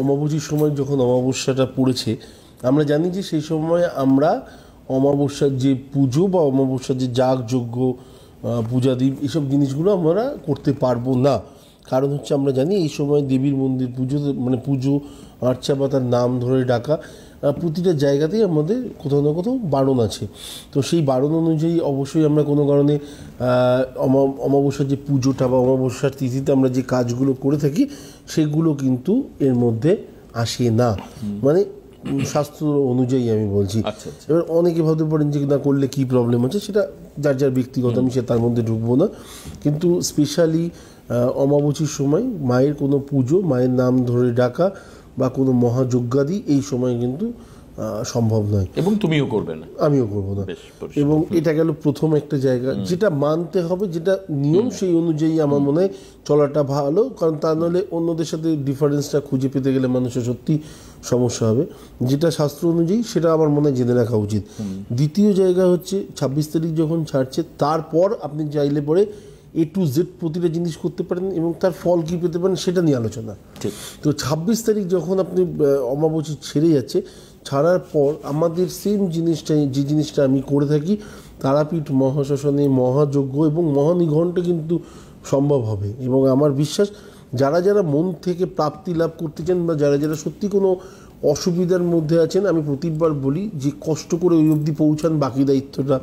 অমাবস্যার সময় যখন অমাবস্যাটা পড়েছে আমরা জানি যে সেই সময় আমরা অমাবস্যার যে পুজো বা অমাবস্যার যে যাগযজ্ঞ পূজাদীপ এসব জিনিসগুলো আমরা করতে পারবো না। কারণ হচ্ছে আমরা জানি এই সময় দেবীর মন্দির পুজো মানে পুজো আর্চা বা তার নাম ধরে ডাকা প্রতিটা জায়গাতেই আমাদের কোথাও না কোথাও বারণ আছে। তো সেই বারণ অনুযায়ী অবশ্যই আমরা কোনো কারণে অমাবস্যার যে পুজোটা বা অমাবস্যার তিথিতে আমরা যে কাজগুলো করে থাকি সেগুলো কিন্তু এর মধ্যে আসে না, মানে শাস্ত্র অনুযায়ী আমি বলছি। এবার অনেকে ভাবতে পারেন যে না করলে কি প্রবলেম আছে, সেটা যার যার ব্যক্তিগত, আমি সে তার মধ্যে ঢুকবো না। কিন্তু স্পেশালি অমাবস্যার সময় মায়ের কোনো পুজো, মায়ের নাম ধরে ডাকা বা কোনো মহাযজ্ঞাদি এই সময় কিন্তু সম্ভব নয়, এবং তুমিও করবে না, আমিও করবো না। এবং এটা গেল প্রথম একটা জায়গা যেটা মানতে হবে, যেটা নিয়ম সেই অনুযায়ী আমার মনে হয় চলাটা ভালো। কারণ তা নাহলে অন্যদের সাথে ডিফারেন্সটা খুঁজে পেতে গেলে মানুষের সত্যি সমস্যা হবে। যেটা শাস্ত্র অনুযায়ী সেটা আমার মনে হয় জেনে রাখা উচিত। দ্বিতীয় জায়গা হচ্ছে 26 তারিখ যখন ছাড়ছে তারপর আপনি চাইলে পরে A to Z প্রতিটা জিনিস করতে পারেন এবং তার ফল কী পেতে পারেন সেটা নিয়ে আলোচনা। তো 26 তারিখ যখন আপনি অমাবস্যা ছেড়ে যাচ্ছে, ছাড়ার পর আমাদের সেম জিনিসটাই, যে জিনিসটা আমি করে থাকি, তারাপীঠ মহাশ্মশানে মহাযজ্ঞ এবং মহানিঘণ্টে কিন্তু সম্ভব হবে। এবং আমার বিশ্বাস যারা যারা মন থেকে প্রাপ্তি লাভ করতে চান বা যারা যারা সত্যি কোনো অসুবিধার মধ্যে আছেন, আমি প্রতিবার বলি যে কষ্ট করে ওই অবধি পৌঁছান, বাকি দায়িত্বটা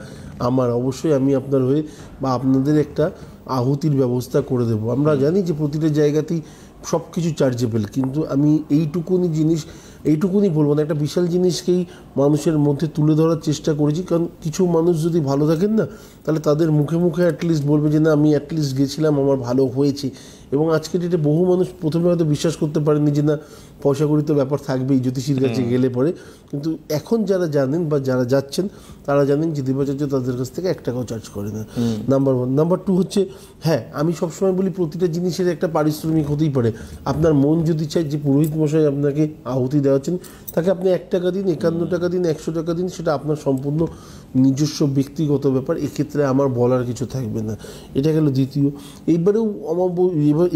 আমার। অবশ্যই আমি আপনার হয়ে বা আপনাদের একটা আহুতির ব্যবস্থা করে দেবো। আমরা জানি যে প্রতিটা জায়গাতেই সব কিছু চার্জেবল, কিন্তু আমি এইটুকুনি বলবো না, একটা বিশাল জিনিসকেই মানুষের মধ্যে তুলে ধরার চেষ্টা করেছি। কারণ কিছু মানুষ যদি ভালো থাকেন না, তাহলে তাদের মুখে মুখে অ্যাটলিস্ট বলবে যে না আমি অ্যাটলিস্ট গেছিলাম, আমার ভালো হয়েছে। এবং আজকে ডেটে বহু মানুষ প্রথমে হয়তো বিশ্বাস করতে পারেনি যে না পয়সা কড়ি তো ব্যাপার থাকবেই জ্যোতিষীর কাছে গেলে পরে, কিন্তু এখন যারা জানেন বা যারা যাচ্ছেন তারা জানেন যে দেবাচার্য তাদের কাছ থেকে 1 টাকাও চার্জ করে না। নাম্বার 1। নাম্বার 2 হচ্ছে, হ্যাঁ আমি সবসময় বলি প্রতিটা জিনিসের একটা পারিশ্রমিক হতেই পারে। আপনার মন যদি চায় যে পুরোহিত মশাই আপনাকে আহুতি দেওয়াচ্ছেন, তাকে আপনি 1 টাকা দিন, 51 টাকা দিন, 100 টাকা দিন, সেটা আপনার সম্পূর্ণ নিজস্ব ব্যক্তিগত ব্যাপার। এক্ষেত্রে আমার বলার কিছু থাকবে না। এটা গেল দ্বিতীয়।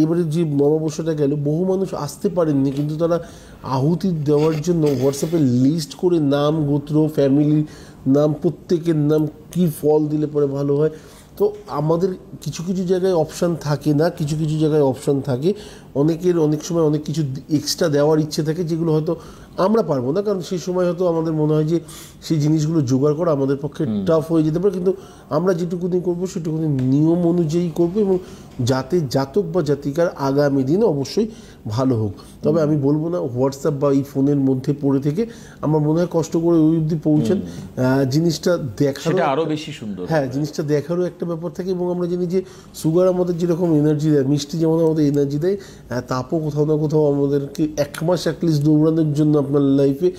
এবারে যে অমাবস্যাটা গেল, বহু মানুষ আসতে পারেননি, কিন্তু তারা আহুতি দেওয়ার জন্য হোয়াটসঅ্যাপে লিস্ট করে নাম, গোত্র, ফ্যামিলি নাম, প্রত্যেকের নাম, কি ফল দিলে পরে ভালো হয়। তো আমাদের কিছু কিছু জায়গায় অপশান থাকে না, কিছু কিছু জায়গায় অপশান থাকে। অনেকের অনেক সময় অনেক কিছু এক্সট্রা দেওয়ার ইচ্ছে থাকে যেগুলো হয়তো আমরা পারবো না, কারণ সেই সময় হয়তো আমাদের মনে হয় যে সেই জিনিসগুলো জোগাড় করা আমাদের পক্ষে টাফ হয়ে যেতে পারে। কিন্তু আমরা যেটুকুনি করবো সেটুকুনি নিয়ম অনুযায়ী করবো, এবং যাতে জাতক বা জাতিকার আগামী দিনে অবশ্যই ভালো হোক। তবে আমি বলবো না হোয়াটসঅ্যাপ বা এই ফোনের মধ্যে পড়ে থেকে, আমার মনে হয় কষ্ট করে ওই অবধি পৌঁছেন, জিনিসটা দেখার আরো বেশি সুন্দর। হ্যাঁ, জিনিসটা দেখারও একটা ব্যাপার থাকে। এবং আমরা জানি যে সুগার আমাদের যেরকম এনার্জি দেয়, মিষ্টি যেমন আমাদের এনার্জি দেয়, তাপও কোথাও না কোথাও আমাদেরকে 1 মাস অ্যাটলিস্ট দৌড়ানোর জন্য আপনার লাইফে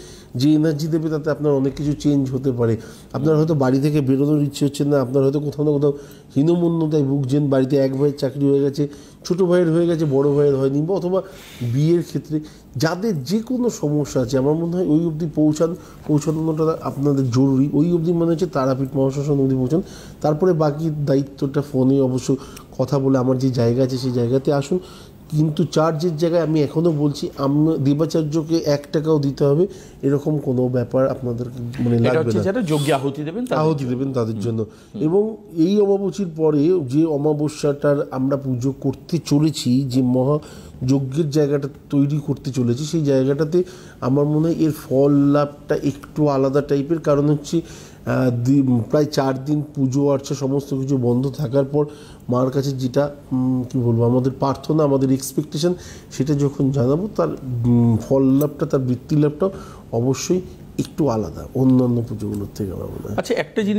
যে এনার্জি দেবে, তাতে আপনার অনেক কিছু চেঞ্জ হতে পারে। আপনার হয়তো বাড়ি থেকে বেরোনোর ইচ্ছে হচ্ছে না, আপনার হয়তো কোথাও না কোথাও হীনমন্যতায় ভুগছেন, বাড়িতে এক ভাইয়ের চাকরি হয়ে গেছে, ছোটো ভাইয়ের হয়ে গেছে, বড় ভাইয়ের হয়নি, বা অথবা বিয়ের ক্ষেত্রে যাদের যে কোনো সমস্যা আছে, আমার মনে হয় ওই অবধি পৌঁছানোটা আপনাদের জরুরি। ওই অবধি মনে হচ্ছে তারাপীঠ মহাশ্মশান অবধি পৌঁছান, তারপরে বাকি দায়িত্বটা ফোনে অবশ্য কথা বলে আমার যে জায়গা আছে সেই জায়গাতে আসুন। কিন্তু চার্জের জায়গায় আমি এখনও বলছি, দেবাচার্যকে 1 টাকাও দিতে হবে এরকম কোনো ব্যাপার আপনাদেরকে মানে লাগবে না। যারা যোগ্য আহুতি দেবেন তাদের জন্য। এবং এই অমাবস্যার পরে যে অমাবস্যাটার আমরা পুজো করতে চলেছি, যে মহাযজ্ঞের জায়গাটা তৈরি করতে চলেছি, সেই জায়গাটাতে আমার মনে হয় এর ফল লাভটা একটু আলাদা টাইপের। কারণ হচ্ছে প্রায় 4 দিন পুজো আর্চা সমস্ত কিছু বন্ধ থাকার পর মার কাছে যেটা কি বলবো, আমাদের প্রার্থনা, আমাদের এক্সপেকটেশন, সেটা যখন জানাবো, তার ফল লাভটা, তার বৃত্তি লাভটা অবশ্যই একটু আলাদা অন্যান্য পুজোগুলোর থেকে আমার মনে হয়। আচ্ছা, একটা জিনিস